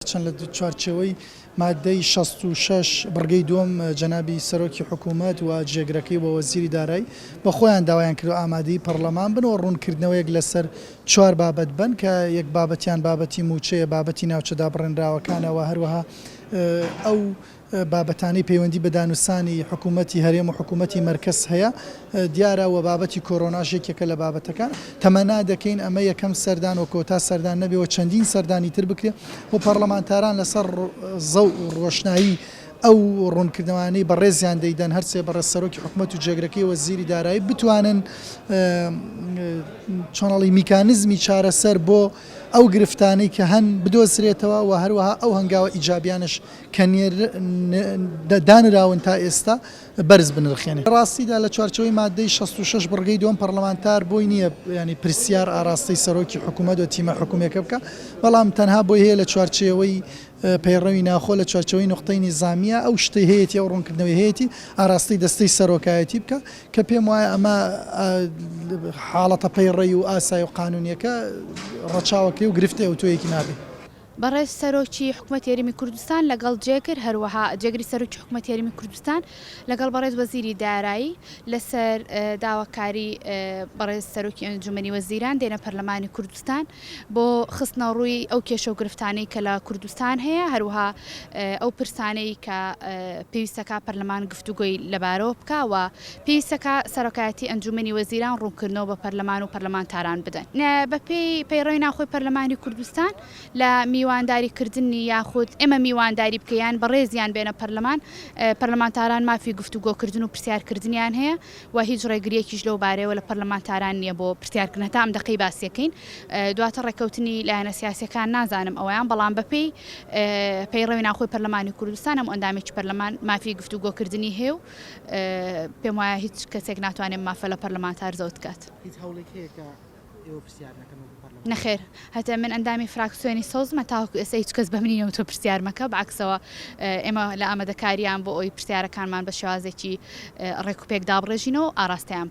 هەرچەند لە چوارچەوەی مادەی 66 بڕگەی دووەم جەنابی سەرۆکی حکوومەت و جێگرەکەی بە وەزیری دارایی بە خۆیان داوایان کرد و ئامادەی پەرلەمان بنەوە ڕوونکردنەوەیەک لەسەر 4 بابەت بن کە یەک بابەتیان بابەتی موچەیە بابەتی ناوچەدا بڕێنراوەکانەوە هەروەها ئەو بابەتانی پەیوەندی بە دانووسانی حکوومەتی هەرێم و حکوومەتی مەرکەز هەیە دیارە و بابەتی کۆرۆناژێکێکە لە بابەتەکان تەمەنا دەکەین ئەمە یەکەم سەردان و کۆتا سەردان نەبێەوە چەندین سەردانی تر بکرێت و پەرلەمانتاران لەسەر زەو و ڕۆشنایی ئەو ڕوونکردنەوەی بەڕێزیان دەیدەن هەرسێ بەڕێز سەرۆکی حکوومەت و جێگرەکەی وەزیری دارایی بتوانن چۆنەڵی میکانیزمی چارەسەر بۆ ئەو گرفتانەی کە هەن بدۆزرێتەوە و هەروەها ئەو هەنگاوە ئیجابیانش کە دانراون تا ئێستا بەرز بنرخێنێت. ڕاستیدا لە چوارچەوەی مادەی 66 بڕگەی دووەم پەرلەمانتار بۆی نییە ینی پرسیار ئاراستەی سەرۆکی حکوومەت و تیمە حکوومەکە بکە بەڵام تەنها بۆی هەیە لە چوارچەوەی پەیڕەوی ناخۆ لە چوارچەوەی نقطەی نیزامیە ئەو شتەی هەیەی ئەو ڕوونکردنەوەی هەیەی ئاراستەی دەستەی سەرۆکایەتی بکە کە پێم وایە ئەمە حاڵەتە پەیڕەوی و ئاسای و قانونیەکە ڕەچاوەکەی و گرفتەی ئەو تۆیەکی نابێت. بەڕێز سەرۆکی حکوومەت یاریمی کوردستان لەگەڵ جێگر هەروەها جێگری سەرۆکی حکوومەت یاریمی کوردستان لەگەڵ بەڕێز وەزیری دارایی لەسەر داواکاری بەڕێز سەرۆکی ئەنجومەنی وەزیران دێنە پەرلەمانی کوردستان بۆ خستنە ڕووی ئەو کێشە و گرفتانەی کە لە کوردستان هەیە هەروەها ئەو پرسانەی کە پێویستەکە پەرلەمان گفتوگۆی لەبارەوە بکە و پێویستەکە سەرۆکایەتی ئەنجومەنی وەزیران ڕوونکردنەوە بە پەرلەمان و پەرلەمانتاران بدەن. بەپێی پەیڕەوی ناخۆی پەرلەمانی کوردستان لە میوانداریکردنی یاخود ئێمە میوانداری بکەیان بەڕێزیان بێنە پەرلەمان پەرلەمانتاران مافی گفتوگۆکردن و پرسیارکردنیان هەیە و هیچ ڕێگریەکیش لەو بارەیەوە لە پەرلەمانتاران نییە بۆ پرسیارکردن هەتا ئەم دەقەی باسیەکەین دواتر ڕێکەوتنی لایەنە سیاسیەکان نازانم ئەویان بەڵام بەپێی پەیڕەوی ناخۆی پەرلەمانی کوردستان ئەم ئەندامێکی پەرلەمان مافی گفتوگۆکردنی هەیە و پێم وایە هیچ کەسێک ناتوانێت مافە لە پەرلەمانتار زەوت بکات. نەخێر هەتا من ئەندامی فراکسیۆنی سەوزمە تاوەکو ئێستا هیچ کەس بە منینەوە تۆ پرسیار مەکە بەعکسەوە ئێمە لە ئامادەکاریان بۆ ئەوی پرسیارەکانمان بە شێوازێکی ڕێک و پێک دابڕێژینەوە ئاراستەیان